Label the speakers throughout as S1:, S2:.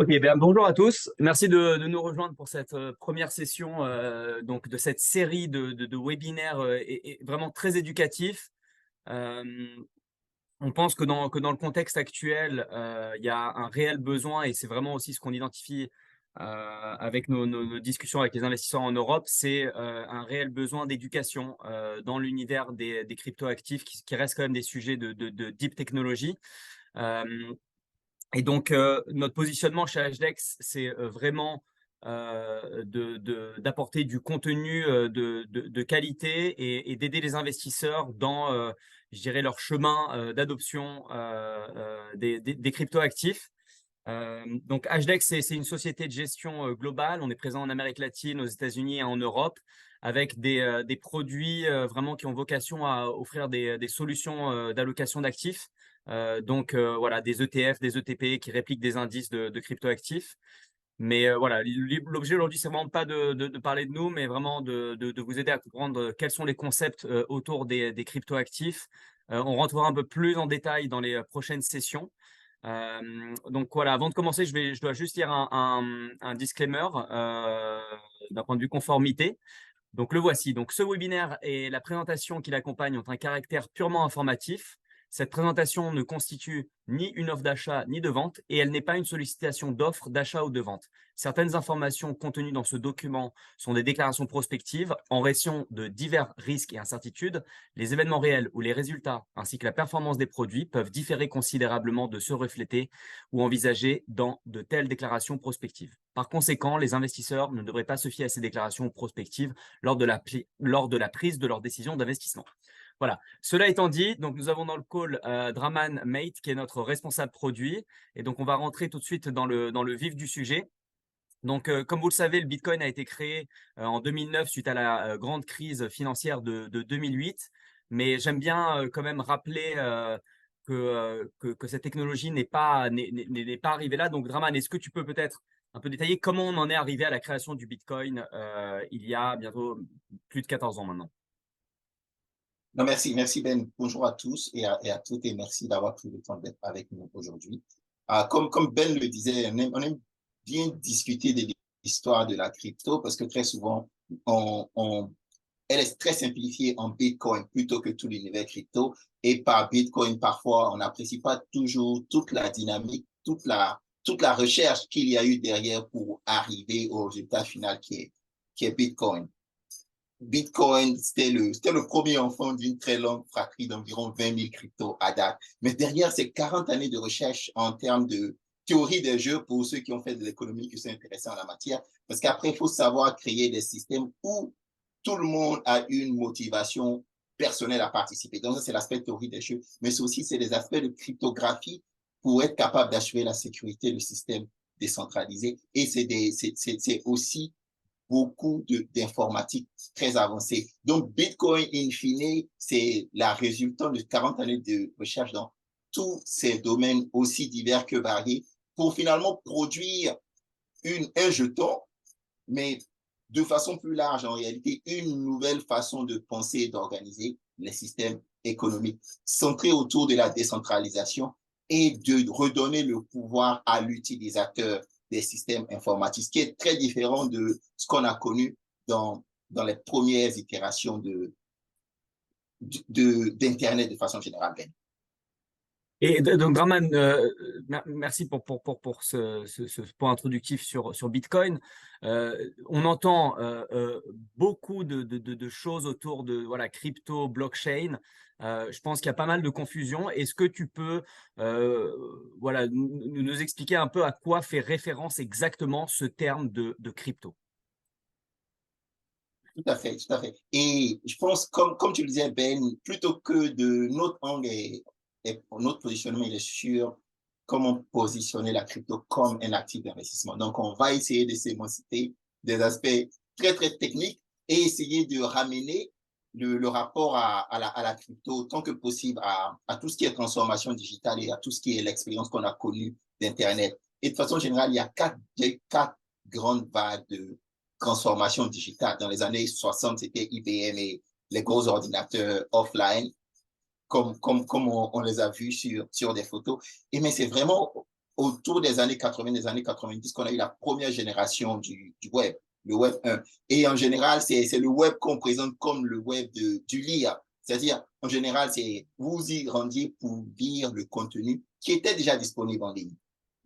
S1: Ok, ben, bonjour à tous. Merci de nous rejoindre pour cette première session donc de cette série de webinaires vraiment très éducatifs. Euh, on pense que dans le contexte actuel, il y a un réel besoin et c'est vraiment aussi ce qu'on identifie avec nos discussions avec les investisseurs en Europe, c'est un réel besoin d'éducation dans l'univers des cryptoactifs qui restent quand même des sujets de deep technologie. Euh, et donc, notre positionnement chez HDEX, c'est vraiment d'apporter du contenu de qualité et d'aider les investisseurs dans, je dirais, leur chemin d'adoption des cryptoactifs. Donc, HDEX, c'est une société de gestion globale. On est présent en Amérique latine, aux États-Unis et en Europe, avec des produits vraiment qui ont vocation à offrir des solutions d'allocation d'actifs. Donc, voilà, des ETF, des ETP qui répliquent des indices de cryptoactifs. Mais voilà, l'objet aujourd'hui, c'est vraiment pas de parler de nous, mais vraiment de vous aider à comprendre quels sont les concepts autour des cryptoactifs. On rentrera un peu plus en détail dans les prochaines sessions. Donc voilà, avant de commencer, je dois juste dire un disclaimer d'un point de vue conformité. Donc le voici. Donc ce webinaire et la présentation qui l'accompagne ont un caractère purement informatif. Cette présentation ne constitue ni une offre d'achat ni de vente et elle n'est pas une sollicitation d'offre d'achat ou de vente. Certaines informations contenues dans ce document sont des déclarations prospectives en raison de divers risques et incertitudes. Les événements réels ou les résultats ainsi que la performance des produits peuvent différer considérablement de ceux reflétés ou envisagés dans de telles déclarations prospectives. Par conséquent, les investisseurs ne devraient pas se fier à ces déclarations prospectives lors de la prise de leur décision d'investissement. Voilà. Cela étant dit, donc nous avons dans le call Draman Mate, qui est notre responsable produit. Et donc, on va rentrer tout de suite dans le vif du sujet. Donc, comme vous le savez, le Bitcoin a été créé en 2009 suite à la grande crise financière de 2008. Mais j'aime bien quand même rappeler que cette technologie n'est pas arrivée là. Donc, Draman, est-ce que tu peux peut-être un peu détailler comment on en est arrivé à la création du Bitcoin il y a bientôt plus de 14 ans maintenant?
S2: Non, merci Ben. Bonjour à tous et à toutes et merci d'avoir pris le temps d'être avec nous aujourd'hui. Comme Ben le disait, on aime bien discuter de l'histoire de la crypto parce que très souvent, elle est très simplifiée en Bitcoin plutôt que tout l'univers crypto. Et par Bitcoin, parfois, on n'apprécie pas toujours toute la dynamique, toute la recherche qu'il y a eu derrière pour arriver au résultat final qui est Bitcoin. Bitcoin, c'était le premier enfant d'une très longue fratrie d'environ 20 000 cryptos à date. Mais derrière ces 40 années de recherche en termes de théorie des jeux, pour ceux qui ont fait de l'économie, qui sont intéressés en la matière, parce qu'après, il faut savoir créer des systèmes où tout le monde a une motivation personnelle à participer. Donc ça, c'est l'aspect théorie des jeux, mais c'est des aspects de cryptographie pour être capable d'assurer la sécurité du système décentralisé. Et c'est aussi beaucoup d'informatique très avancée. Donc, Bitcoin, in fine, c'est la résultante de 40 années de recherche dans tous ces domaines aussi divers que variés pour finalement produire un jeton, mais de façon plus large, en réalité, une nouvelle façon de penser et d'organiser les systèmes économiques, centrés autour de la décentralisation et de redonner le pouvoir à l'utilisateur des systèmes informatiques, ce qui est très différent de ce qu'on a connu dans les premières itérations d'Internet de façon générale.
S1: Et donc, Draman, merci pour ce point introductif sur Bitcoin. On entend beaucoup de choses autour de voilà, crypto, blockchain. Je pense qu'il y a pas mal de confusion. Est-ce que tu peux voilà, nous expliquer un peu à quoi fait référence exactement ce terme de crypto?
S2: Tout à fait, tout à fait. Et je pense, comme tu le disais, Ben, plutôt que de notre angle et notre positionnement, il est sur comment positionner la crypto comme un actif d'investissement. Donc, on va essayer de s'émanciper des aspects très, très techniques et essayer de ramener le rapport à la crypto autant que possible à tout ce qui est transformation digitale et à tout ce qui est l'expérience qu'on a connue d'Internet. Et de façon générale, il y a eu quatre grandes vagues de transformation digitale. Dans les années 60, c'était IBM et les gros ordinateurs offline, comme on les a vus sur des photos. Et mais c'est vraiment autour des années 80, des années 90 qu'on a eu la première génération du web, le web 1. Et en général, c'est le web qu'on présente comme le web du lire. C'est-à-dire, en général, c'est vous y rendiez pour lire le contenu qui était déjà disponible en ligne.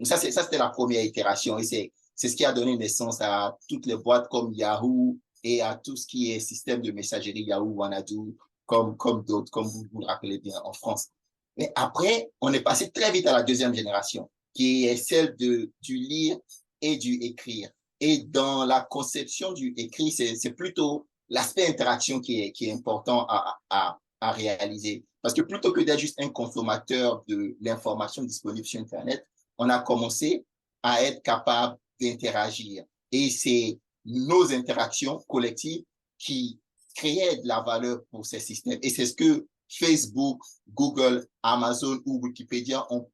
S2: Donc ça, c'était la première itération et c'est ce qui a donné naissance à toutes les boîtes comme Yahoo et à tout ce qui est système de messagerie Yahoo, Wanadu, comme d'autres, comme vous vous le rappelez bien en France. Mais après, on est passé très vite à la deuxième génération, qui est celle du lire et du écrire. Et dans la conception du écrit, c'est plutôt l'aspect interaction qui est important à réaliser. Parce que plutôt que d'être juste un consommateur de l'information disponible sur Internet, on a commencé à être capable d'interagir. Et c'est nos interactions collectives qui créaient de la valeur pour ces systèmes. Et c'est ce que Facebook, Google, Amazon ou Wikipédia ont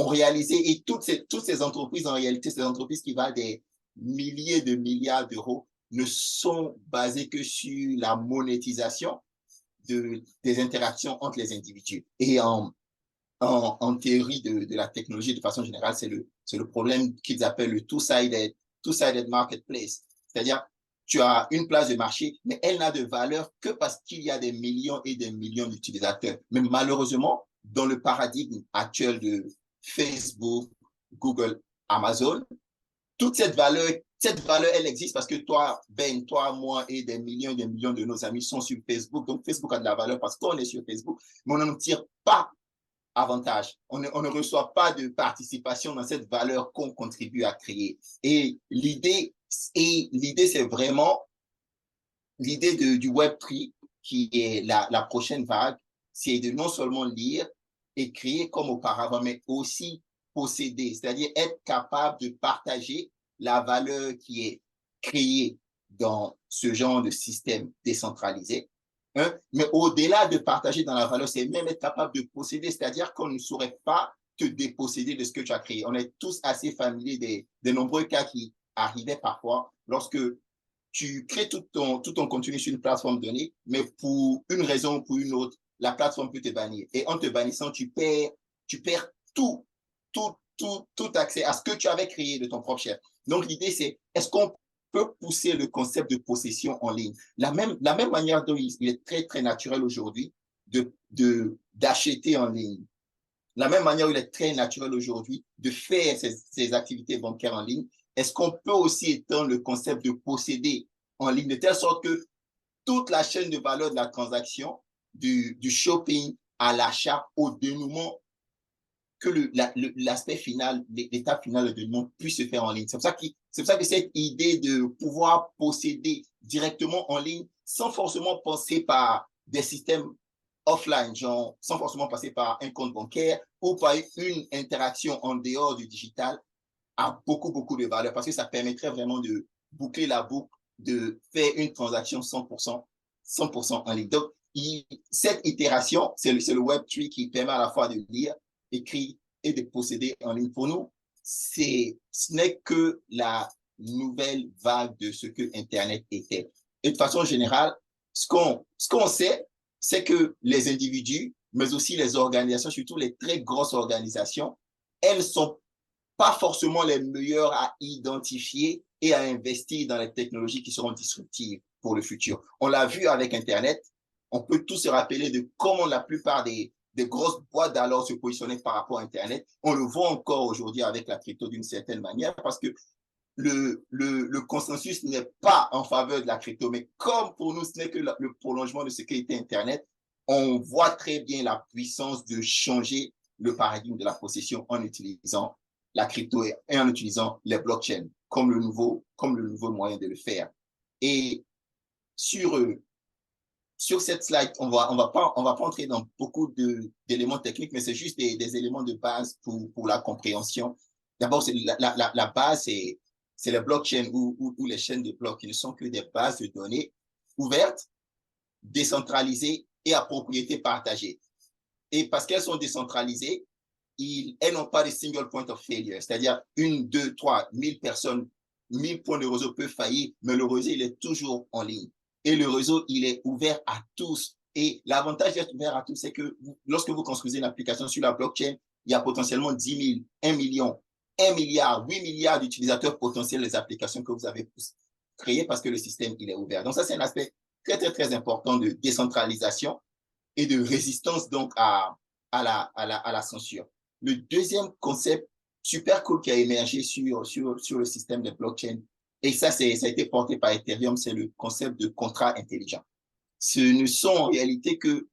S2: réalisé. Et toutes ces entreprises, en réalité, ces entreprises qui valent des milliers de milliards d'euros, ne sont basées que sur la monétisation des interactions entre les individus. Et en théorie de la technologie, de façon générale, c'est le problème qu'ils appellent le two-sided marketplace. C'est-à-dire, tu as une place de marché, mais elle n'a de valeur que parce qu'il y a des millions et des millions d'utilisateurs. Mais malheureusement, dans le paradigme actuel de Facebook, Google, Amazon, toute cette valeur, elle existe parce que toi, Ben, toi, moi et des millions de nos amis sont sur Facebook. Donc, Facebook a de la valeur parce qu'on est sur Facebook, mais on n'en tire pas avantage. On ne reçoit pas de participation dans cette valeur qu'on contribue à créer. Et l'idée, c'est vraiment l'idée du Web3 qui est la prochaine vague, c'est de non seulement lire et créer comme auparavant, mais aussi posséder, c'est-à-dire être capable de partager la valeur qui est créée dans ce genre de système décentralisé. Hein? Mais au-delà de partager dans la valeur, c'est même être capable de posséder, c'est-à-dire qu'on ne saurait pas te déposséder de ce que tu as créé. On est tous assez familiers des nombreux cas qui arrivaient parfois lorsque tu crées tout ton contenu sur une plateforme donnée, mais pour une raison ou pour une autre, la plateforme peut te bannir. Et en te bannissant, tu perds tout, tout accès à ce que tu avais créé de ton propre chef. Donc, l'idée, c'est est-ce qu'on peut pousser le concept de possession en ligne? La même manière dont il est très, très naturel aujourd'hui d'acheter en ligne. La même manière où il est très naturel aujourd'hui de faire ces activités bancaires en ligne, est-ce qu'on peut aussi étendre le concept de posséder en ligne de telle sorte que toute la chaîne de valeur de la transaction, du shopping à l'achat, au dénouement, que l'aspect final, l'étape finale de dénouement puisse se faire en ligne. C'est pour ça que cette idée de pouvoir posséder directement en ligne sans forcément passer par des systèmes offline, genre sans forcément passer par un compte bancaire ou par une interaction en dehors du digital, a beaucoup, beaucoup de valeur parce que ça permettrait vraiment de boucler la boucle, de faire une transaction 100% en ligne. Donc, cette itération, c'est le Web3 qui permet à la fois de lire, écrire et de posséder en ligne. Pour nous, ce n'est que la nouvelle vague de ce que Internet était. Et de façon générale, ce qu'on sait, c'est que les individus, mais aussi les organisations, surtout les très grosses organisations, elles sont pas forcément les meilleurs à identifier et à investir dans les technologies qui seront disruptives pour le futur. On l'a vu avec Internet. On peut tous se rappeler de comment la plupart des grosses boîtes d'alors se positionnaient par rapport à Internet. On le voit encore aujourd'hui avec la crypto d'une certaine manière parce que le consensus n'est pas en faveur de la crypto, mais comme pour nous, ce n'est que le prolongement de ce qu'était Internet, on voit très bien la puissance de changer le paradigme de la possession en utilisant la crypto et en utilisant les blockchains comme le nouveau moyen de le faire. Et sur cette slide, on va pas entrer dans beaucoup d'éléments techniques, mais c'est juste des éléments de base pour la compréhension. D'abord, la base, c'est les blockchains ou les chaînes de blocs qui ne sont que des bases de données ouvertes, décentralisées et à propriété partagée. Et parce qu'elles sont décentralisées, elles n'ont pas de single point of failure, c'est-à-dire 1, 2, 3, 1000 personnes, 1000 points de réseau peuvent faillir, mais le réseau, il est toujours en ligne. Et le réseau, il est ouvert à tous. Et l'avantage d'être ouvert à tous, c'est que lorsque vous construisez une application sur la blockchain, il y a potentiellement 10 000, 1 million, 1 milliard, 8 milliards d'utilisateurs potentiels des applications que vous avez créées parce que le système, il est ouvert. Donc ça, c'est un aspect très, très, très important de décentralisation et de résistance donc à la censure. Le deuxième concept super cool qui a émergé sur le système de blockchain, et ça, ça a été porté par Ethereum, c'est le concept de contrat intelligent. Ce ne sont en réalité que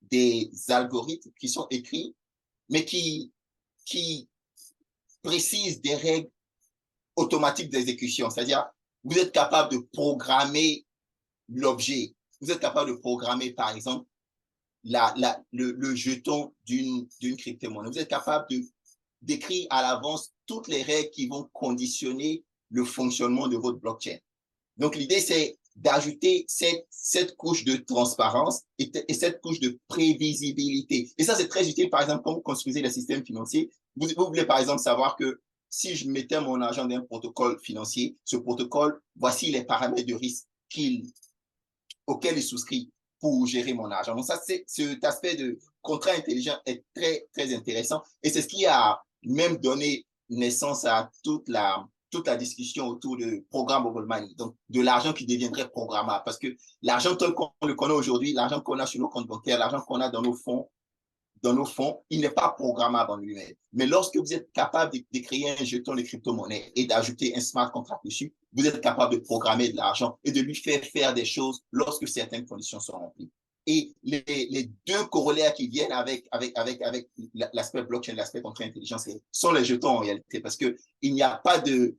S2: des algorithmes qui sont écrits, mais qui précisent des règles automatiques d'exécution. C'est-à-dire, vous êtes capable de programmer l'objet. Vous êtes capable de programmer, par exemple, le jeton d'une crypto-monnaie. Vous êtes capable d'écrire à l'avance toutes les règles qui vont conditionner le fonctionnement de votre blockchain. Donc, l'idée, c'est d'ajouter cette couche de transparence et cette couche de prévisibilité. Et ça, c'est très utile, par exemple, quand vous construisez les systèmes financiers. Vous voulez, par exemple, savoir que si je mettais mon argent dans un protocole financier, ce protocole, voici les paramètres de risque auxquels il souscrit pour gérer mon argent. Donc, ça, cet aspect de contrat intelligent est très, très intéressant. Et c'est ce qui a même donné naissance à toute la discussion autour de programmable money, donc de l'argent qui deviendrait programmable. Parce que l'argent tel qu'on le connaît aujourd'hui, l'argent qu'on a sur nos comptes bancaires, l'argent qu'on a dans nos fonds, il n'est pas programmable en lui-même. Mais lorsque vous êtes capable de créer un jeton de crypto-monnaie et d'ajouter un smart contract dessus, vous êtes capable de programmer de l'argent et de lui faire des choses lorsque certaines conditions sont remplies. Et les deux corollaires qui viennent avec l'aspect blockchain, l'aspect contrat intelligence, sont les jetons en réalité, parce que il n'y a pas de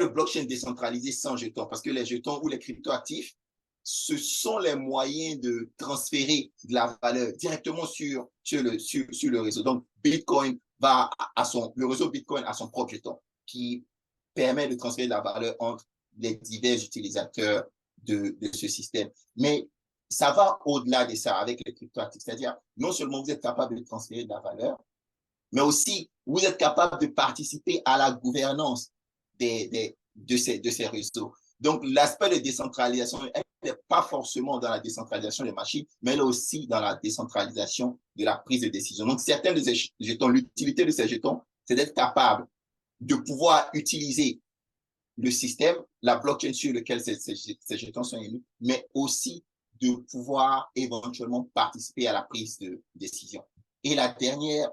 S2: blockchain décentralisé sans jetons, parce que les jetons ou les cryptoactifs, ce sont les moyens de transférer de la valeur directement sur le réseau. Donc, Bitcoin le réseau Bitcoin a son propre jeton qui permet de transférer de la valeur entre les divers utilisateurs de ce système. Mais ça va au-delà de ça avec les cryptoactifs. C'est-à-dire, non seulement vous êtes capable de transférer de la valeur, mais aussi vous êtes capable de participer à la gouvernance de ces réseaux. Donc, l'aspect de décentralisation, elle n'est pas forcément dans la décentralisation des machines, mais elle est aussi dans la décentralisation de la prise de décision. Donc, certains de ces jetons, l'utilité de ces jetons, c'est d'être capable de pouvoir utiliser le système, la blockchain sur lequel ces jetons sont émis, mais aussi de pouvoir éventuellement participer à la prise de décision. Et le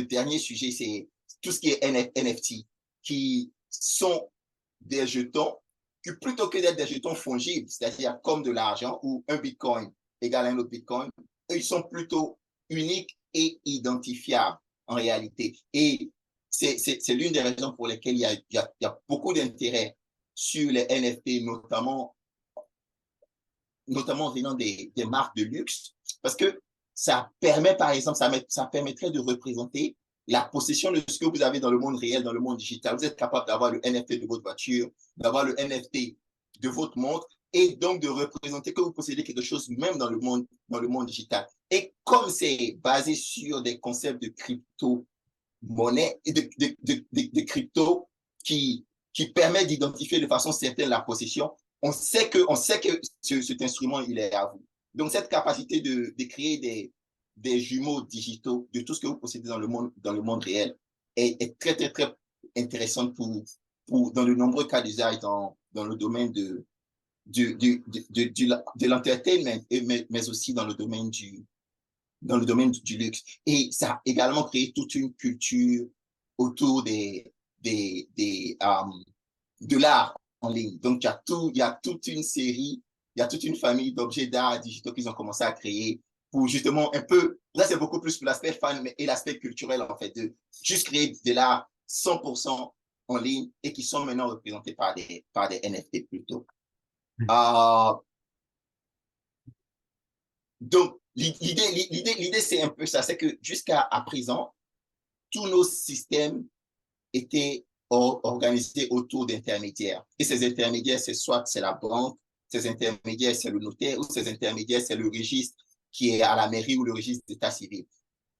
S2: dernier sujet, c'est tout ce qui est NFT, qui sont des jetons, que plutôt que d'être des jetons fongibles, c'est-à-dire comme de l'argent ou un bitcoin égale un autre bitcoin, ils sont plutôt uniques et identifiables en réalité. Et c'est l'une des raisons pour lesquelles il y a beaucoup d'intérêt sur les NFT, notamment venant des marques de luxe, parce que ça permet, par exemple, ça permettrait de représenter la possession de ce que vous avez dans le monde réel, dans le monde digital. Vous êtes capable d'avoir le NFT de votre voiture, d'avoir le NFT de votre montre, et donc de représenter que vous possédez quelque chose même dans le monde digital. Et comme c'est basé sur des concepts de crypto-monnaie et de crypto qui permet d'identifier de façon certaine la possession, on sait que cet instrument, il est à vous. Donc, cette capacité de créer des jumeaux digitaux de tout ce que vous possédez dans le monde réel est très, très, très intéressante dans de nombreux cas d'usage dans le domaine de l'entertainment, mais aussi dans le domaine du luxe. Et ça a également créé toute une culture autour de l'art en ligne. Donc, il y a toute une série, il y a toute une famille d'objets d'art digitaux qu'ils ont commencé à créer pour justement un peu, là c'est beaucoup plus pour l'aspect fan et l'aspect culturel en fait, de juste créer de l'art 100% en ligne et qui sont maintenant représentés par des NFT plutôt. Donc, l'idée c'est un peu ça, c'est que jusqu'à présent, tous nos systèmes étaient organisés autour d'intermédiaires. Et ces intermédiaires, c'est la banque, ces intermédiaires, c'est le notaire, ou ces intermédiaires, c'est le registre qui est à la mairie ou le registre d'état civil.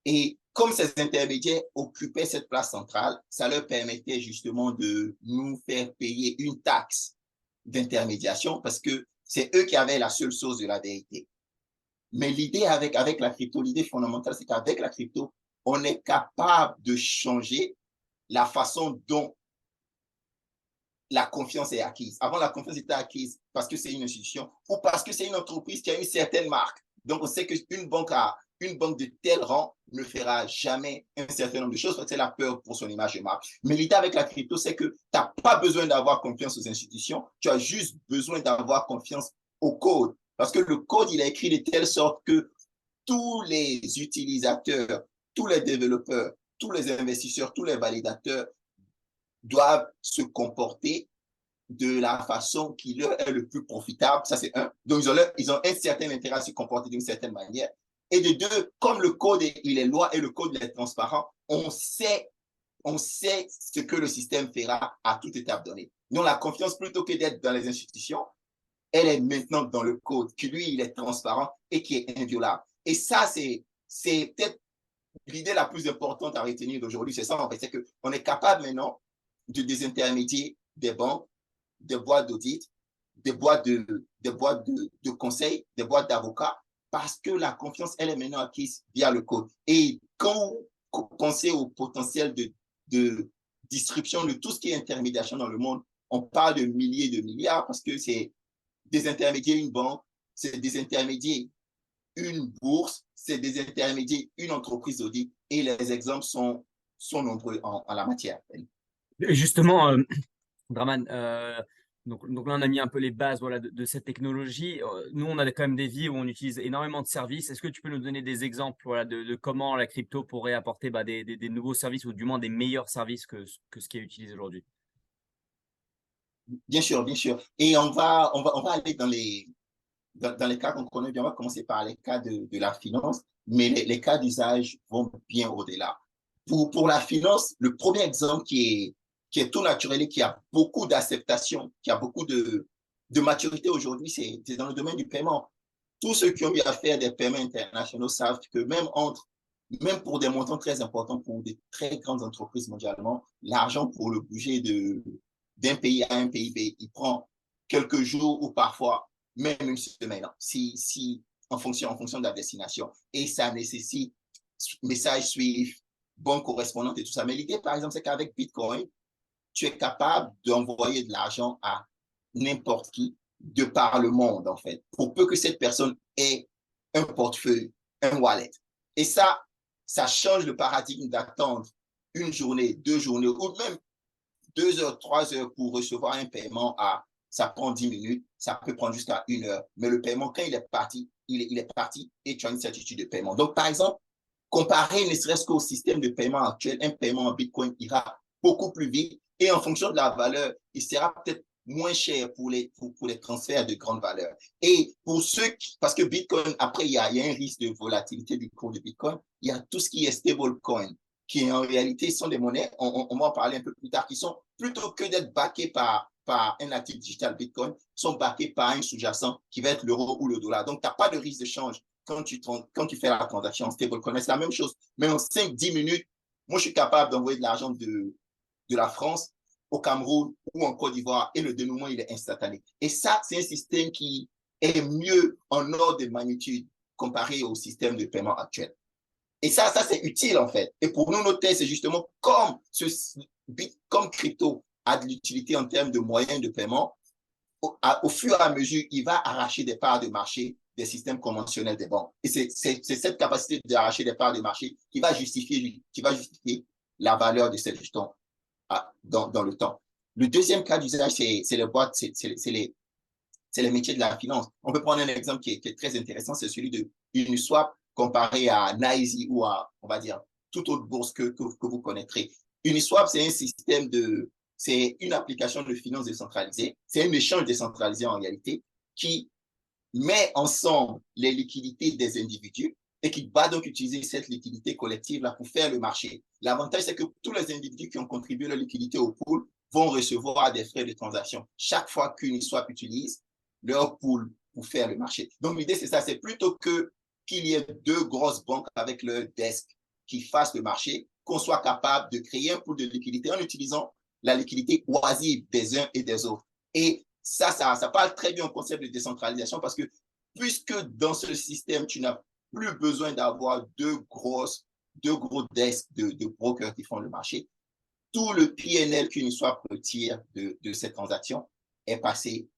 S2: Et comme ces intermédiaires occupaient cette place centrale, ça leur permettait justement de nous faire payer une taxe d'intermédiation parce que c'est eux qui avaient la seule source de la vérité. Mais l'idée avec la crypto, l'idée fondamentale, c'est qu'avec la crypto, on est capable de changer la façon dont la confiance est acquise. Avant, la confiance était acquise parce que c'est une institution ou parce que c'est une entreprise qui a une certaine marque. Donc, on sait qu'une banque de tel rang ne fera jamais un certain nombre de choses parce que c'est la peur pour son image de marque. Mais l'idée avec la crypto, c'est que tu n'as pas besoin d'avoir confiance aux institutions, tu as juste besoin d'avoir confiance au code. Parce que le code, il est écrit de telle sorte que tous les utilisateurs, tous les développeurs, tous les investisseurs, tous les validateurs doivent se comporter de la façon qui leur est le plus profitable. Ça, c'est un. Donc, ils ont un certain intérêt à se comporter d'une certaine manière. Et de deux, comme le code, il est loi et le code il est transparent, on sait ce que le système fera à toute étape donnée. Donc, la confiance, plutôt que d'être dans les institutions, elle est maintenant dans le code, qui lui, il est transparent et qui est inviolable. Et ça, c'est peut-être l'idée la plus importante à retenir d'aujourd'hui, c'est ça en fait, c'est qu'on est capable maintenant de désintermédier des banques, des boîtes d'audit, des boîtes de conseil, des boîtes d'avocats, parce que la confiance, elle est maintenant acquise via le code. Et quand vous pensez au potentiel de distribution de tout ce qui est intermédiation dans le monde, on parle de milliers de milliards parce que c'est désintermédier une banque, c'est désintermédier une bourse, c'est désintermédier une entreprise d'audit et les exemples sont nombreux en la matière.
S1: Et justement, Draman, donc là, on a mis un peu les bases voilà, de cette technologie. Nous, on a quand même des vies où on utilise énormément de services. Est-ce que tu peux nous donner des exemples voilà, de comment la crypto pourrait apporter bah, des nouveaux services ou du moins des meilleurs services que ce qui est utilisé aujourd'hui?
S2: Bien sûr, bien sûr. Et on va aller dans les cas qu'on connaît bien. On va commencer par les cas de la finance, mais les cas d'usage vont bien au-delà. Pour la finance, le premier exemple qui est tout naturel et qui a beaucoup d'acceptation, qui a beaucoup de maturité aujourd'hui, c'est dans le domaine du paiement. Tous ceux qui ont eu à faire des paiements internationaux savent que même pour des montants très importants, pour des très grandes entreprises mondialement, l'argent pour le bouger d'un pays à un pays, il prend quelques jours ou parfois même une semaine, en fonction de la destination. Et ça nécessite message Swift, bonne correspondante et tout ça. Mais l'idée, par exemple, c'est qu'avec Bitcoin, tu es capable d'envoyer de l'argent à n'importe qui de par le monde, en fait, pour peu que cette personne ait un portefeuille, un wallet. Et ça change le paradigme d'attendre une journée, 2 journées, ou même 2 heures, 3 heures pour recevoir un paiement ça prend 10 minutes, ça peut prendre jusqu'à 1 heure. Mais le paiement, quand il est parti, il est parti et tu as une certitude de paiement. Donc, par exemple, comparé ne serait-ce qu'au système de paiement actuel, un paiement en Bitcoin ira beaucoup plus vite et en fonction de la valeur, il sera peut-être moins cher pour les transferts de grande valeur. Et pour ceux parce que Bitcoin, après, il y a un risque de volatilité du cours de Bitcoin, il y a tout ce qui est stablecoin, qui en réalité sont des monnaies, on va en parler un peu plus tard, qui sont plutôt que d'être backés par un actif digital Bitcoin, sont backés par un sous-jacent qui va être l'euro ou le dollar. Donc, tu n'as pas de risque de change quand tu fais la transaction en stablecoin. C'est la même chose. Mais en 5-10 minutes, moi, je suis capable d'envoyer de l'argent de la France au Cameroun ou en Côte d'Ivoire et le dénouement, il est instantané. Et ça, c'est un système qui est mieux en ordre de magnitude comparé au système de paiement actuel. Et ça c'est utile en fait. Et pour nous, notre thèse, c'est justement comme crypto a de l'utilité en termes de moyens de paiement, au fur et à mesure, il va arracher des parts de marché des systèmes conventionnels des banques. Et c'est cette capacité d'arracher des parts de marché qui va justifier la valeur de cette jetons dans le temps. Le deuxième cas d'usage, c'est les boîtes, c'est les métiers de la finance. On peut prendre un exemple qui est très intéressant, c'est celui de Uniswap comparé à NYSE ou à, on va dire, toute autre bourse que vous connaîtrez. Uniswap, c'est une application de finance décentralisée, c'est un échange décentralisé en réalité qui met ensemble les liquidités des individus et qui va donc utiliser cette liquidité collective-là pour faire le marché. L'avantage, c'est que tous les individus qui ont contribué leur liquidité au pool vont recevoir des frais de transaction chaque fois qu'Uniswap utilise leur pool pour faire le marché. Donc, l'idée, c'est ça, c'est plutôt qu'il y ait deux grosses banques avec leur desk qui fassent le marché, qu'on soit capable de créer un pool de liquidité en utilisant la liquidité oisive des uns et des autres. Et ça parle très bien au concept de décentralisation parce que puisque dans ce système, tu n'as plus besoin d'avoir deux gros desks de brokers qui font le marché, tout le PNL qu'une soit retire de cette transaction est passé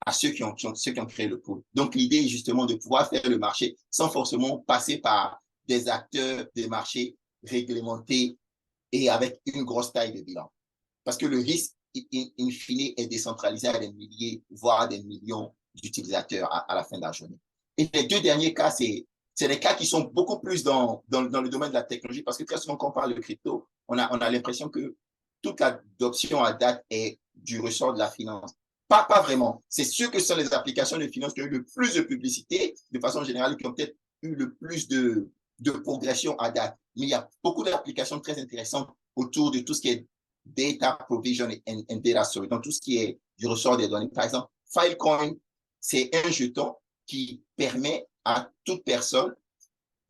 S2: à ceux qui ont créé le pool. Donc, l'idée est justement de pouvoir faire le marché sans forcément passer par des acteurs des marchés réglementés et avec une grosse taille de bilan. Parce que le risque, in fine, est décentralisé à des milliers, voire des millions d'utilisateurs à la fin de la journée. Et les deux derniers cas, c'est des cas qui sont beaucoup plus dans le domaine de la technologie, parce que très souvent, quand on parle de crypto, on a l'impression que toute l'adoption à date est du ressort de la finance. Pas vraiment. C'est sûr que ce sont les applications de finance qui ont eu le plus de publicité, de façon générale, qui ont peut-être eu le plus de progression à date. Mais il y a beaucoup d'applications très intéressantes autour de tout ce qui est data provision and data storage, donc tout ce qui est du ressort des données. Par exemple, Filecoin, c'est un jeton qui permet à toute personne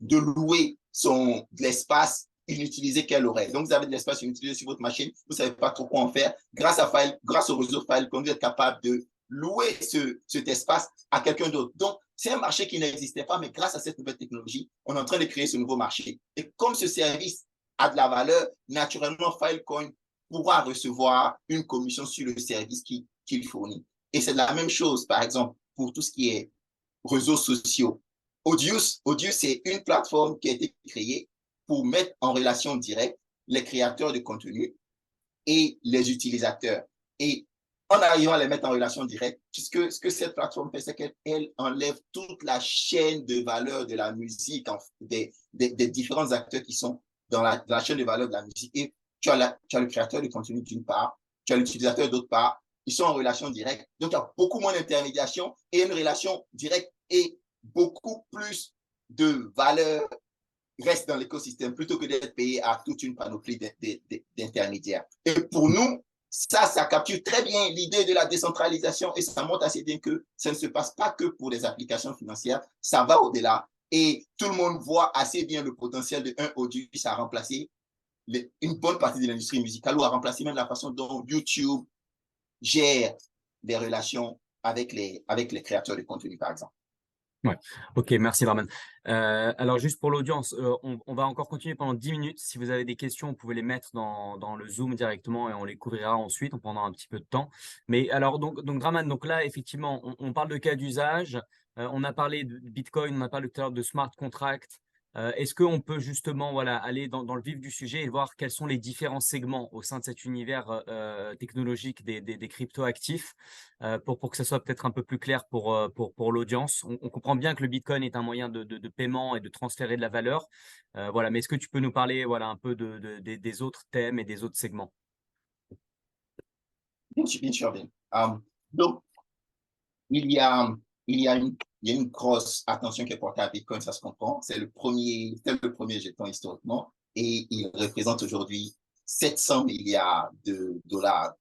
S2: de louer de l'espace inutilisé qu'elle aurait. Donc, vous avez de l'espace inutilisé sur votre machine, vous ne savez pas trop quoi en faire. Grâce au réseau Filecoin, vous êtes capable de louer cet espace à quelqu'un d'autre. Donc, c'est un marché qui n'existait pas, mais grâce à cette nouvelle technologie, on est en train de créer ce nouveau marché. Et comme ce service a de la valeur, naturellement, Filecoin pourra recevoir une commission sur le service qu'il fournit. Et c'est la même chose, par exemple, pour tout ce qui est réseaux sociaux. Audius, c'est une plateforme qui a été créée pour mettre en relation directe les créateurs de contenu et les utilisateurs. Et en arrivant à les mettre en relation directe, ce que cette plateforme fait, c'est qu'elle enlève toute la chaîne de valeur de la musique, des différents acteurs qui sont dans la chaîne de valeur de la musique. Et tu as le créateur de contenu d'une part, tu as l'utilisateur d'autre part, ils sont en relation directe. Donc, il y a beaucoup moins d'intermédiation et une relation directe et beaucoup plus de valeur reste dans l'écosystème plutôt que d'être payé à toute une panoplie d'intermédiaires. Et pour nous, ça capture très bien l'idée de la décentralisation et ça montre assez bien que ça ne se passe pas que pour les applications financières, ça va au-delà. Et tout le monde voit assez bien le potentiel de un Audius à remplacer une bonne partie de l'industrie musicale ou à remplacer même la façon dont YouTube gère des relations avec les créateurs de contenu, par exemple.
S1: Ouais. Ok, merci Varman. Alors juste pour l'audience, on va encore continuer pendant 10 minutes. Si vous avez des questions, vous pouvez les mettre dans le Zoom directement et on les couvrira ensuite. On prendra un petit peu de temps. Mais alors donc Draman, donc là effectivement, on parle de cas d'usage. On a parlé de Bitcoin, on a parlé tout à l'heure de smart contract. Est-ce qu'on peut justement aller dans le vif du sujet et voir quels sont les différents segments au sein de cet univers technologique des crypto-actifs pour que ça soit peut-être un peu plus clair pour l'audience. On comprend bien que le Bitcoin est un moyen de paiement et de transférer de la valeur. Voilà, mais est-ce que tu peux nous parler un peu des autres thèmes et des autres segments?
S2: Bien sûr, bien. Donc, il y a, il y a une grosse attention qui est portée à Bitcoin, ça se comprend. C'est le premier jeton historiquement et il représente aujourd'hui 700 milliards de dollars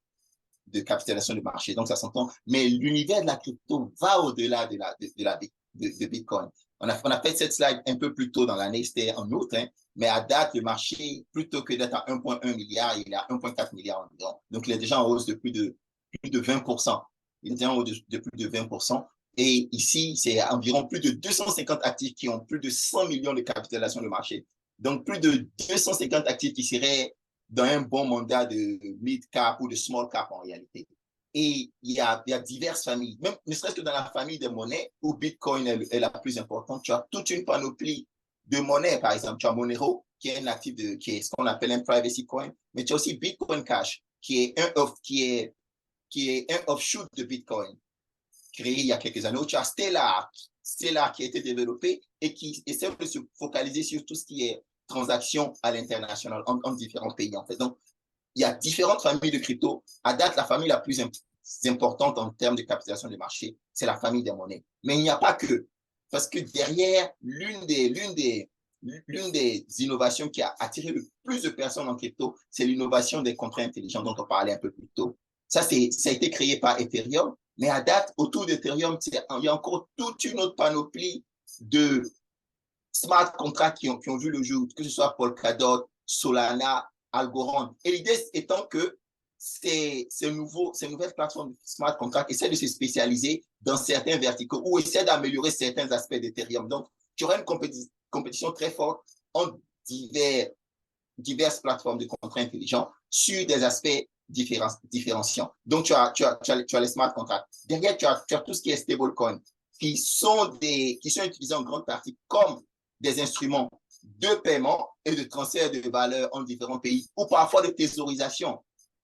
S2: de capitalisation de marché. Donc, ça s'entend. Mais l'univers de la crypto va au-delà de Bitcoin. On a fait cette slide un peu plus tôt dans l'année, c'était en août, hein, mais à date, le marché, plutôt que d'être à 1,1 milliard, il est à 1,4 milliard environ. Donc, il est déjà en hausse de plus de 20%. Il est déjà en hausse de plus de 20%. Et ici, c'est environ plus de 250 actifs qui ont plus de 100 millions de capitalisation de marché. Donc, plus de 250 actifs qui seraient dans un bon mandat de mid-cap ou de small-cap en réalité. Et il y a diverses familles, même ne serait-ce que dans la famille des monnaies où Bitcoin est la plus importante, tu as toute une panoplie de monnaies. Par exemple, tu as Monero, qui est un actif qui est ce qu'on appelle un privacy coin, mais tu as aussi Bitcoin Cash, qui est un offshoot de Bitcoin, créé il y a quelques années. Tu as Stellar qui a été développé et qui essaie de se focaliser sur tout ce qui est transactions à l'international en différents pays, en fait. Donc, il y a différentes familles de crypto. À date, la famille la plus importante en termes de capitalisation des marchés, c'est la famille des monnaies. Mais il n'y a pas que. Parce que derrière, l'une des innovations qui a attiré le plus de personnes en crypto, c'est l'innovation des contrats intelligents dont on parlait un peu plus tôt. Ça a été créé par Ethereum, mais à date, autour d'Ethereum, il y a encore toute une autre panoplie de smart contracts qui ont vu le jour, que ce soit Polkadot, Solana, Algorand. Et l'idée étant que ces nouvelles plateformes de smart contract essaient de se spécialiser dans certains verticaux ou essaient d'améliorer certains aspects d'Ethereum. Donc, tu auras une compétition très forte entre diverses plateformes de contrats intelligents sur des aspects différenciants. Donc, tu as les smart contracts. Derrière, tu as tout ce qui est stablecoin, qui sont utilisés en grande partie comme des instruments de paiement et de transfert de valeur en différents pays, ou parfois de thésaurisation.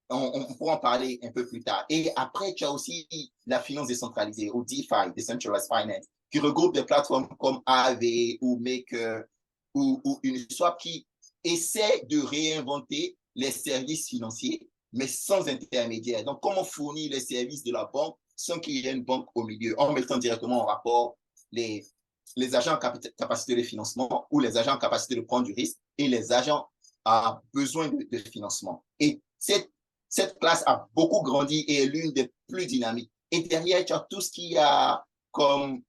S2: On pourra en parler un peu plus tard. Et après, tu as aussi la finance décentralisée, ou DeFi, Decentralized Finance, qui regroupe des plateformes comme Aave ou Maker ou Uniswap qui essaient de réinventer les services financiers, mais sans intermédiaire. Donc, comment fournir les services de la banque sans qu'il y ait une banque au milieu, en mettant directement en rapport les agents en capacité de financement ou les agents en capacité de prendre du risque et les agents à besoin de financement. Et cette classe a beaucoup grandi et est l'une des plus dynamiques. Et derrière, tu as tout ce qu'il y a comme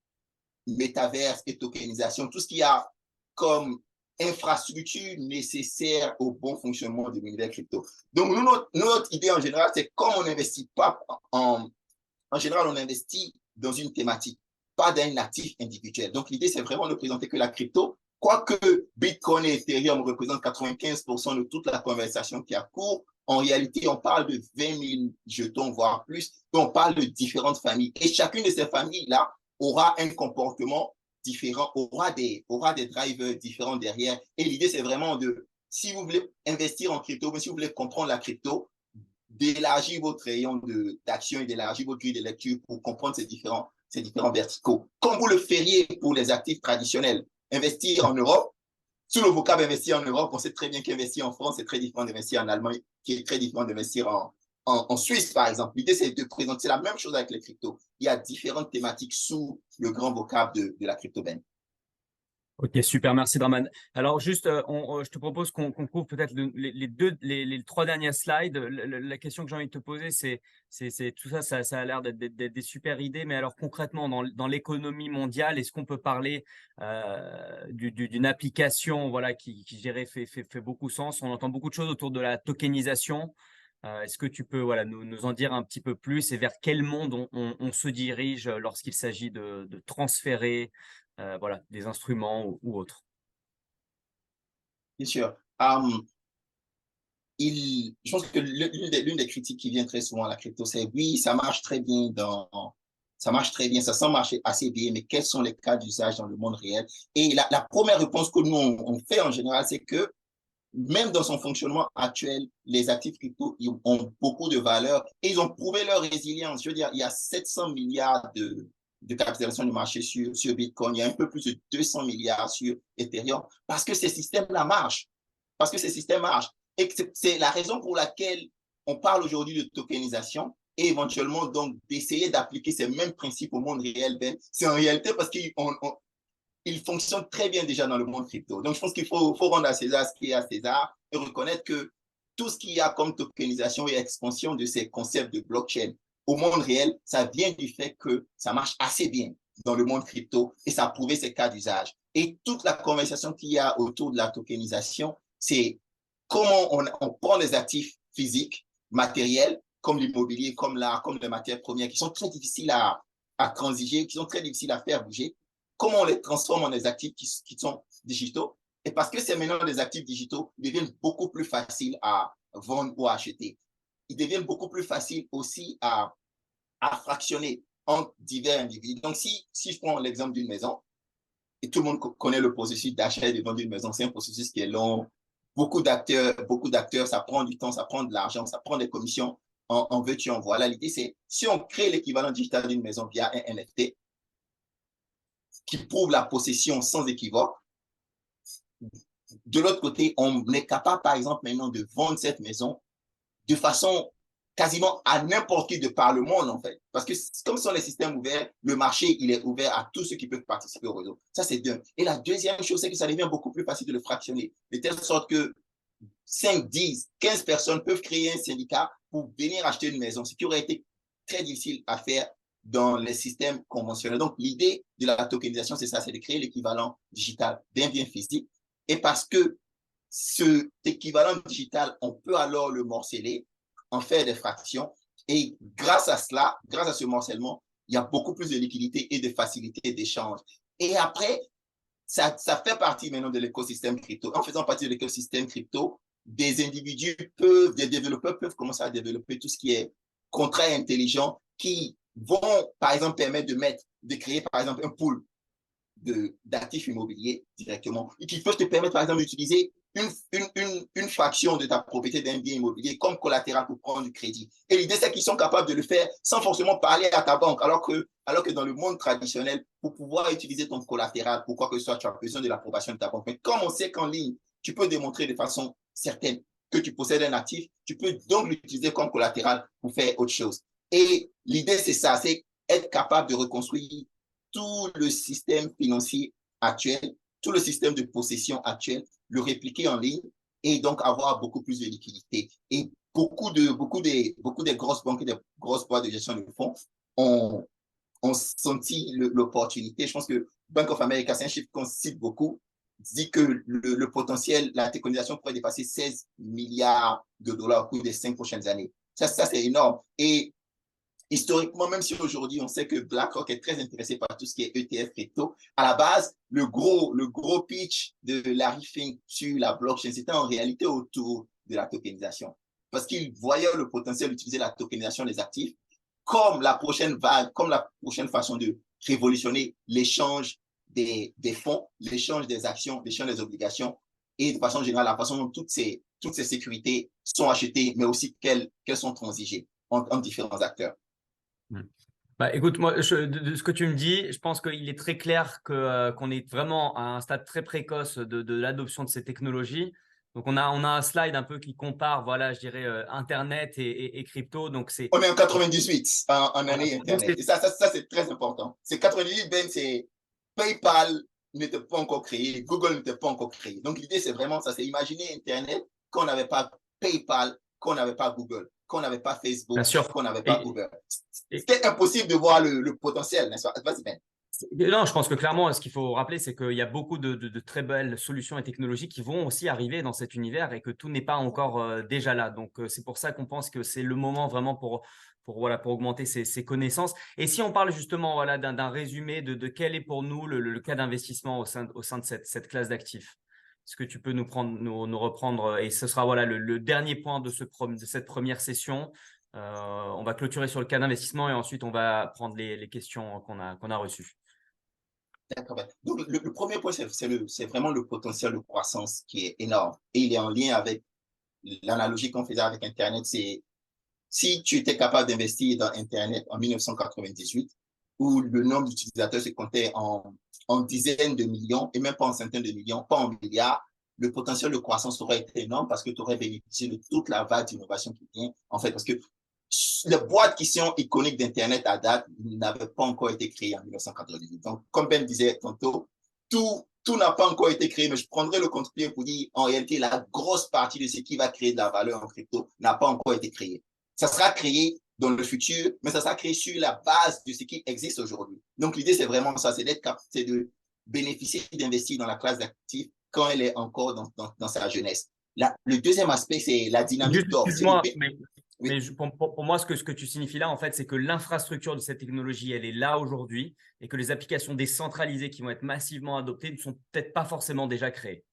S2: métaverse et tokenisation, tout ce qu'il y a comme infrastructure nécessaire au bon fonctionnement de l'univers crypto. Donc, notre idée en général, c'est comme on n'investit pas en général, on investit dans une thématique, pas dans un actif individuel. Donc, l'idée, c'est vraiment de présenter que la crypto, quoique Bitcoin et Ethereum représentent 95% de toute la conversation qui a cours, en réalité, on parle de 20 000 jetons, voire plus, et on parle de différentes familles. Et chacune de ces familles-là aura un comportement différent, aura des drivers différents derrière. Et l'idée, c'est vraiment si vous voulez investir en crypto, mais si vous voulez comprendre la crypto, d'élargir votre rayon d'action et d'élargir votre grille de lecture pour comprendre ces différents verticaux. Comme vous le feriez pour les actifs traditionnels. Investir en Europe, sous le vocable investir en Europe, on sait très bien qu'investir en France, c'est très différent d'investir en Allemagne, qui est très différent d'investir en Suisse, par exemple. L'idée, c'est de présenter la même chose avec les cryptos. Il y a différentes thématiques sous le grand vocable de la crypto-bank.
S1: Ok, super, merci Draman. Alors juste, je te propose qu'on couvre peut-être les trois dernières slides. La question que j'ai envie de te poser, c'est tout ça, ça a l'air d'être des super idées, mais alors concrètement, dans l'économie mondiale, est-ce qu'on peut parler d'une application, voilà, qui je dirais fait beaucoup sens? On entend beaucoup de choses autour de la tokenisation. Est-ce que tu peux, voilà, nous en dire un petit peu plus et vers quel monde on se dirige lorsqu'il s'agit de transférer voilà, des instruments ou autres?
S2: Bien sûr. Je pense que l'une des critiques qui vient très souvent à la crypto, c'est oui, ça marche très bien ça semble marcher assez bien, mais quels sont les cas d'usage dans le monde réel? Et la première réponse que nous, on fait en général, c'est que même dans son fonctionnement actuel, les actifs crypto ils ont beaucoup de valeur et ils ont prouvé leur résilience. Je veux dire, il y a 700 milliards de capitalisation du marché sur Bitcoin, il y a un peu plus de 200 milliards sur Ethereum, parce que ces systèmes-là marchent. Parce que ces systèmes marchent. Et c'est la raison pour laquelle on parle aujourd'hui de tokenisation et éventuellement donc d'essayer d'appliquer ces mêmes principes au monde réel. Ben, c'est en réalité parce qu'il fonctionne très bien déjà dans le monde crypto. Donc, je pense qu'il faut rendre à César ce qui est à César et reconnaître que tout ce qu'il y a comme tokenisation et expansion de ces concepts de blockchain au monde réel, ça vient du fait que ça marche assez bien dans le monde crypto et ça a prouvé ses cas d'usage. Et toute la conversation qu'il y a autour de la tokenisation, c'est comment on prend des actifs physiques, matériels, comme l'immobilier, comme l'art, comme les matières premières, qui sont très difficiles à transiger, qui sont très difficiles à faire bouger, comment on les transforme en des actifs qui sont digitaux. Et parce que c'est maintenant des actifs digitaux, ils deviennent beaucoup plus faciles à vendre ou à acheter. Ils deviennent beaucoup plus faciles aussi à fractionner entre divers individus. Donc, si je prends l'exemple d'une maison, et tout le monde connaît le processus d'achat et de vente d'une maison, c'est un processus qui est long. Beaucoup d'acteurs, ça prend du temps, ça prend de l'argent, ça prend des commissions. En veux-tu, en voilà. L'idée, c'est si on crée l'équivalent digital d'une maison via un NFT qui prouve la possession sans équivoque, de l'autre côté, on est capable, par exemple, maintenant de vendre cette maison de façon quasiment à n'importe qui de par le monde, en fait. Parce que comme ce sont les systèmes ouverts, le marché, il est ouvert à tous ceux qui peuvent participer au réseau. Ça, c'est d'un. Et la deuxième chose, c'est que ça devient beaucoup plus facile de le fractionner, de telle sorte que 5, 10, 15 personnes peuvent créer un syndicat pour venir acheter une maison, ce qui aurait été très difficile à faire dans les systèmes conventionnels. Donc, l'idée de la tokenisation, c'est ça, c'est de créer l'équivalent digital d'un bien physique. Et parce que cet équivalent digital, on peut alors le morceler en faire des fractions. Et grâce à cela, grâce à ce morcellement, il y a beaucoup plus de liquidité et de facilité d'échange. Et après, ça fait partie maintenant de l'écosystème crypto. En faisant partie de l'écosystème crypto, des individus peuvent, des développeurs peuvent commencer à développer tout ce qui est contrats intelligents qui vont, par exemple, permettre de créer, par exemple, un pool d'actifs immobiliers directement et qui peuvent te permettre, par exemple, d'utiliser une fraction de ta propriété d'un bien immobilier comme collatéral pour prendre du crédit. Et l'idée, c'est qu'ils sont capables de le faire sans forcément parler à ta banque, alors que dans le monde traditionnel, pour pouvoir utiliser ton collatéral, pour quoi que ce soit, tu as besoin de l'approbation de ta banque. Mais comme on sait qu'en ligne, tu peux démontrer de façon certaine que tu possèdes un actif, tu peux donc l'utiliser comme collatéral pour faire autre chose. Et l'idée, c'est ça, c'est être capable de reconstruire tout le système financier actuel, tout le système de possession actuel, le répliquer en ligne et donc avoir beaucoup plus de liquidité. Et beaucoup des grosses banques et des grosses boîtes de gestion de fonds ont senti l'opportunité. Je pense que Bank of America, c'est un chiffre qu'on cite beaucoup, dit que le potentiel, la tokenisation pourrait dépasser 16 milliards de dollars au cours des 5 prochaines années. Ça c'est énorme. Et historiquement, même si aujourd'hui on sait que BlackRock est très intéressé par tout ce qui est ETF crypto, à la base, le gros pitch de Larry Fink sur la blockchain, c'était en réalité autour de la tokenisation. Parce qu'il voyait le potentiel d'utiliser la tokenisation des actifs comme la prochaine vague, comme la prochaine façon de révolutionner l'échange des fonds, l'échange des actions, l'échange des obligations et de façon générale, la façon dont toutes ces sécurités sont achetées, mais aussi qu'elles sont transigées entre différents acteurs.
S1: Bah, écoute, moi, de ce que tu me dis, je pense qu'il est très clair qu'on est vraiment à un stade très précoce de l'adoption de ces technologies. Donc, on a un slide un peu qui compare, voilà, je dirais, Internet et crypto. Donc, c'est.
S2: On est en 98 en année
S1: Voilà.
S2: Internet. Et ça c'est très important. C'est 98, Ben, c'est PayPal n'était pas encore créé, Google n'était pas encore créé. Donc, l'idée, c'est vraiment ça, c'est imaginer Internet qu'on n'avait pas PayPal, qu'on n'avait pas Google, qu'on n'avait pas
S1: Bien
S2: Facebook,
S1: sûr.
S2: qu'on n'avait pas Uber.
S1: Et,
S2: C'était impossible de voir le potentiel, n'est-ce pas? Vas-y, Ben.
S1: Non, je pense que clairement, ce qu'il faut rappeler, c'est qu'il y a beaucoup de très belles solutions et technologies qui vont aussi arriver dans cet univers et que tout n'est pas encore déjà là. Donc, c'est pour ça qu'on pense que c'est le moment vraiment pour augmenter ses connaissances. Et si on parle justement voilà, d'un résumé de quel est pour nous le cas d'investissement au sein de cette classe d'actifs, est-ce que tu peux nous reprendre? Et ce sera voilà, le dernier point de cette première session. On va clôturer sur le cas d'investissement et ensuite on va prendre les questions qu'on a reçues.
S2: D'accord. Donc, le premier point, c'est vraiment le potentiel de croissance qui est énorme. Et il est en lien avec l'analogie qu'on faisait avec Internet. C'est si tu étais capable d'investir dans Internet en 1998, où le nombre d'utilisateurs se comptait en dizaines de millions, et même pas en centaines de millions, pas en milliards, le potentiel de croissance aurait été énorme parce que tu aurais bénéficié de toute la vague d'innovation qui vient. En fait, parce que les boîtes qui sont iconiques d'Internet à date n'avaient pas encore été créées en 1998. Donc, comme Ben disait tantôt, tout n'a pas encore été créé, mais je prendrai le contre-pied pour dire, en réalité, la grosse partie de ce qui va créer de la valeur en crypto n'a pas encore été créé. Ça sera créé dans le futur, mais ça sera créé sur la base de ce qui existe aujourd'hui. Donc, l'idée, c'est vraiment ça, c'est de bénéficier d'investir dans la classe d'actifs quand elle est encore dans sa jeunesse. Le deuxième aspect, c'est la dynamique d'or.
S1: Excuse-moi,
S2: Oui.
S1: pour moi, ce que tu signifies là, en fait, c'est que l'infrastructure de cette technologie, elle est là aujourd'hui et que les applications décentralisées qui vont être massivement adoptées ne sont peut-être pas forcément déjà créées.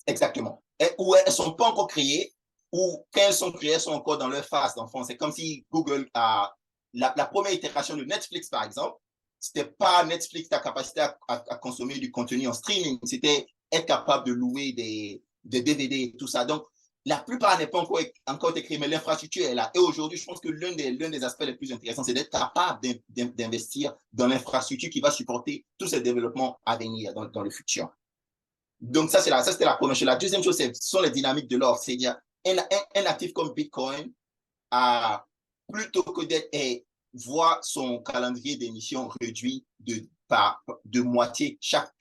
S2: Exactement. Ou elles ne sont pas encore créées, ou quand elles sont créées, elles sont encore dans leur phase d'enfant. C'est comme si Google a la première itération de Netflix, par exemple, c'était pas Netflix ta capacité à consommer du contenu en streaming, c'était être capable de louer des DVD et tout ça. Donc, la plupart n'est pas encore été créée, mais l'infrastructure est là. Et aujourd'hui, je pense que l'un des aspects les plus intéressants, c'est d'être capable d'investir dans l'infrastructure qui va supporter tous ces développements à venir dans le futur. Donc, ça, c'était la première chose. La deuxième chose, ce sont les dynamiques de l'offre. C'est-à-dire, un actif comme Bitcoin, plutôt que d'être, voit son calendrier d'émission réduit de moitié chaque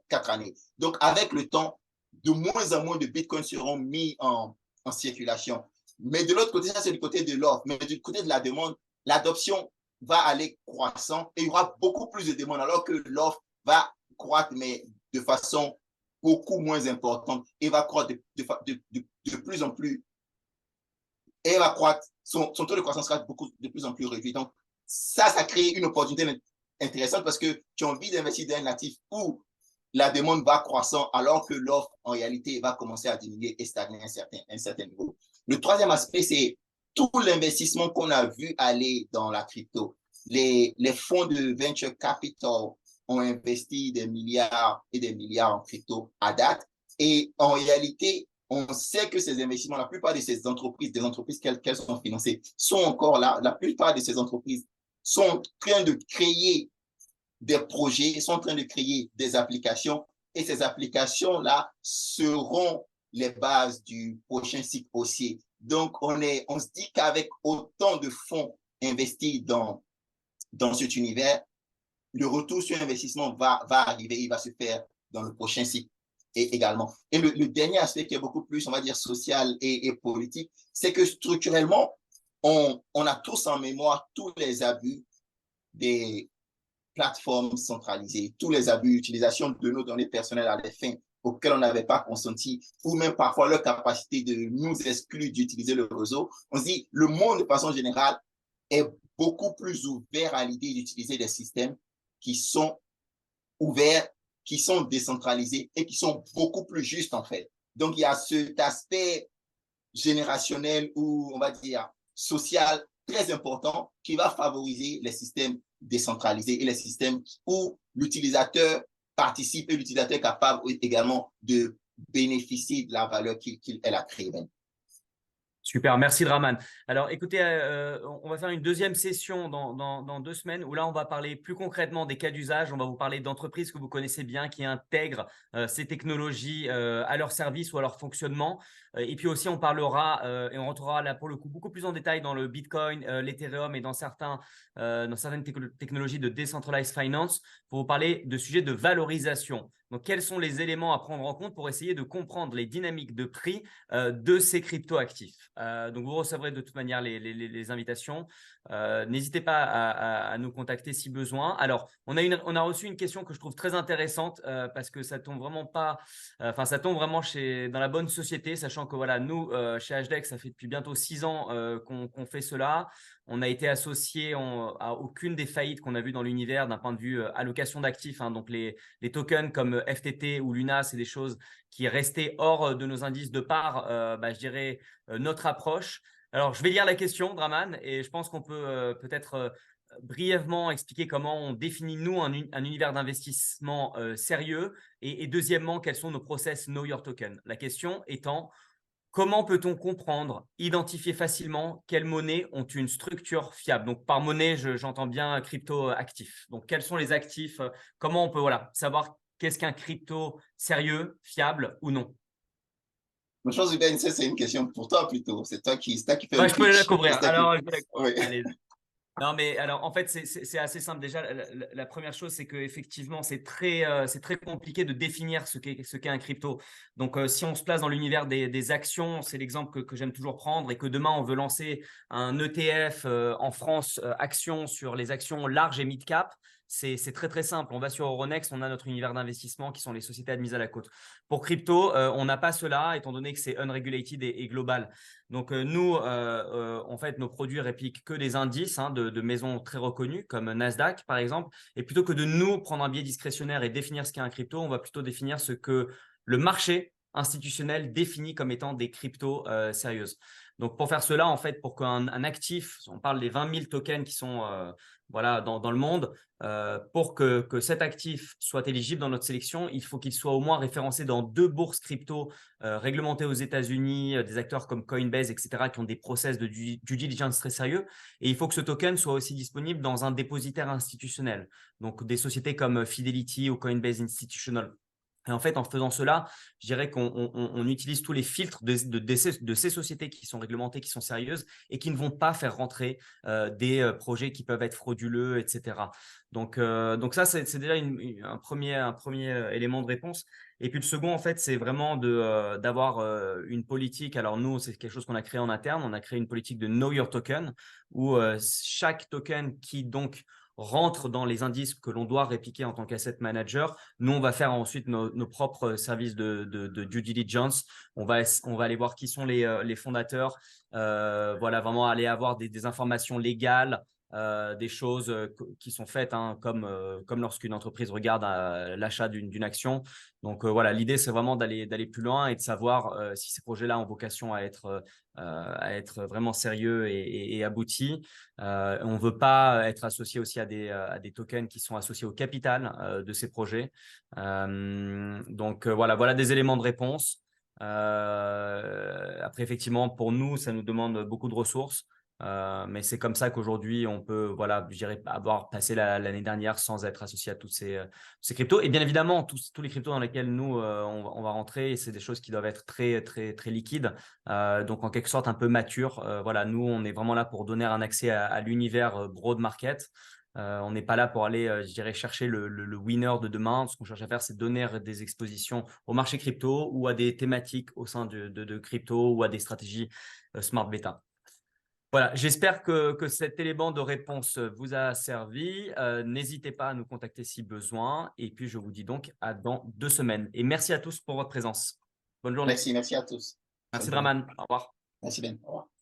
S2: 4 années. Donc, avec le temps, de moins en moins de Bitcoin seront mis en circulation. Mais de l'autre côté, ça, c'est du côté de l'offre. Mais du côté de la demande, l'adoption va aller croissant et il y aura beaucoup plus de demandes alors que l'offre va croître, mais de façon beaucoup moins importante et va croître de plus en plus et elle va croître, son taux de croissance sera de plus en plus réduit. Donc, ça crée une opportunité intéressante parce que tu as envie d'investir dans un actif où la demande va croissant alors que l'offre, en réalité, va commencer à diminuer et stagner à un certain niveau. Le troisième aspect, c'est tout l'investissement qu'on a vu aller dans la crypto. Les fonds de venture capital ont investi des milliards et des milliards en crypto à date. Et en réalité, on sait que ces investissements, la plupart de ces entreprises, des entreprises qu'elles sont financées, sont encore là. La plupart de ces entreprises sont en train de créer des projets, sont en train de créer des applications et ces applications-là seront les bases du prochain cycle haussier. Donc, on se dit qu'avec autant de fonds investis dans cet univers, le retour sur investissement va arriver, il va se faire dans le prochain cycle également. Et le dernier aspect qui est beaucoup plus, on va dire, social et politique, c'est que structurellement, on a tous en mémoire tous les abus des plateformes centralisées, tous les abus, utilisation de nos données personnelles à des fins auxquelles on n'avait pas consenti, ou même parfois leur capacité de nous exclure d'utiliser le réseau. On se dit, le monde de façon générale est beaucoup plus ouvert à l'idée d'utiliser des systèmes qui sont ouverts, qui sont décentralisés et qui sont beaucoup plus justes en fait. Donc il y a cet aspect générationnel ou on va dire social très important qui va favoriser les systèmes décentralisés et les systèmes où l'utilisateur participe et l'utilisateur est capable également de bénéficier de la valeur qu'elle a créée.
S1: Super, merci Draman. Alors écoutez, on va faire une deuxième session dans 2 semaines où là on va parler plus concrètement des cas d'usage. On va vous parler d'entreprises que vous connaissez bien qui intègrent ces technologies à leur service ou à leur fonctionnement. Et puis aussi on parlera et on rentrera là pour le coup beaucoup plus en détail dans le Bitcoin, l'Ethereum et dans certaines technologies de decentralized finance pour vous parler de sujets de valorisation. Donc quels sont les éléments à prendre en compte pour essayer de comprendre les dynamiques de prix de ces crypto-actifs. Donc, vous recevrez de toute manière les invitations. N'hésitez pas à nous contacter si besoin. Alors, on a reçu une question que je trouve très intéressante parce que ça tombe vraiment pas, ça tombe vraiment dans la bonne société, sachant que voilà, nous, chez HDEX, ça fait depuis bientôt 6 ans qu'on fait cela. On a été associé à aucune des faillites qu'on a vues dans l'univers d'un point de vue allocation d'actifs. Donc, les tokens comme FTT ou Luna, c'est des choses qui restaient hors de nos indices de part, je dirais, notre approche. Alors, je vais lire la question, Draman, et je pense qu'on peut peut-être brièvement expliquer comment on définit, nous, un univers d'investissement sérieux et deuxièmement, quels sont nos process Know Your Token. La question étant, comment peut-on comprendre, identifier facilement quelles monnaies ont une structure fiable? Donc, par monnaie, j'entends bien crypto-actifs. Donc, quels sont les actifs? Comment on peut savoir qu'est-ce qu'un crypto sérieux, fiable ou non?
S2: Je pense que Ben, c'est une question pour toi plutôt. C'est toi qui fais
S1: Ouais,
S2: le
S1: je peux la
S2: pitch.
S1: couvrir. Alors,
S2: Oui.
S1: allez. Non, mais alors en fait, c'est assez simple. Déjà, la première chose, c'est qu'effectivement, c'est très compliqué de définir ce qu'est un crypto. Donc, si on se place dans l'univers des actions, c'est l'exemple que j'aime toujours prendre, et que demain, on veut lancer un ETF en France, actions sur les actions larges et mid-cap, c'est très, très simple. On va sur Euronext, on a notre univers d'investissement qui sont les sociétés admises à la cote. Pour crypto, on n'a pas cela, étant donné que c'est unregulated et global. Donc, nous, en fait, nos produits répliquent que des indices de maisons très reconnues comme Nasdaq, par exemple. Et plutôt que de nous prendre un biais discrétionnaire et définir ce qu'est un crypto, on va plutôt définir ce que le marché institutionnel définit comme étant des cryptos sérieuses. Donc, pour faire cela, en fait, pour qu'un actif, on parle des 20 000 tokens qui sont dans le monde, pour que cet actif soit éligible dans notre sélection, il faut qu'il soit au moins référencé dans 2 bourses crypto réglementées aux États-Unis, des acteurs comme Coinbase, etc., qui ont des process de due diligence très sérieux. Et il faut que ce token soit aussi disponible dans un dépositaire institutionnel. Donc, des sociétés comme Fidelity ou Coinbase Institutional. Et en fait, en faisant cela, je dirais qu'on utilise tous les filtres de ces sociétés qui sont réglementées, qui sont sérieuses et qui ne vont pas faire rentrer des projets qui peuvent être frauduleux, etc. Donc ça, c'est déjà un premier élément de réponse. Et puis le second, en fait, c'est vraiment d'avoir une politique. Alors nous, c'est quelque chose qu'on a créé en interne. On a créé une politique de Know Your Token où chaque token qui donc rentrent dans les indices que l'on doit répliquer en tant qu'asset manager. Nous, on va faire ensuite nos propres services de due diligence. On va aller voir qui sont les fondateurs. Voilà, vraiment aller avoir des informations légales, des choses qui sont faites, hein, comme lorsqu'une entreprise regarde l'achat d'une action. Donc voilà, l'idée, c'est vraiment d'aller plus loin et de savoir si ces projets-là ont vocation à être vraiment sérieux et aboutis. On ne veut pas être associé aussi à des tokens qui sont associés au capital de ces projets. Donc voilà des éléments de réponse. Après, effectivement, pour nous, ça nous demande beaucoup de ressources. Mais c'est comme ça qu'aujourd'hui, on peut, voilà, je dirais, avoir passé l'année dernière sans être associé à tous ces cryptos. Et bien évidemment, tous les cryptos dans lesquels nous, on va rentrer, c'est des choses qui doivent être très, très, très liquides. Donc, en quelque sorte, un peu matures. Voilà, nous, on est vraiment là pour donner un accès à l'univers broad market. On n'est pas là pour aller, je dirais, chercher le winner de demain. Ce qu'on cherche à faire, c'est donner des expositions au marché crypto ou à des thématiques au sein de crypto ou à des stratégies smart beta. Voilà, j'espère que cet élément de réponse vous a servi. N'hésitez pas à nous contacter si besoin. Et puis, je vous dis donc à dans 2 semaines. Et merci à tous pour votre présence. Bonne journée.
S2: Merci à tous.
S1: Merci,
S2: Bonne journée.
S1: Draman. Au revoir.
S2: Merci Ben. Au revoir.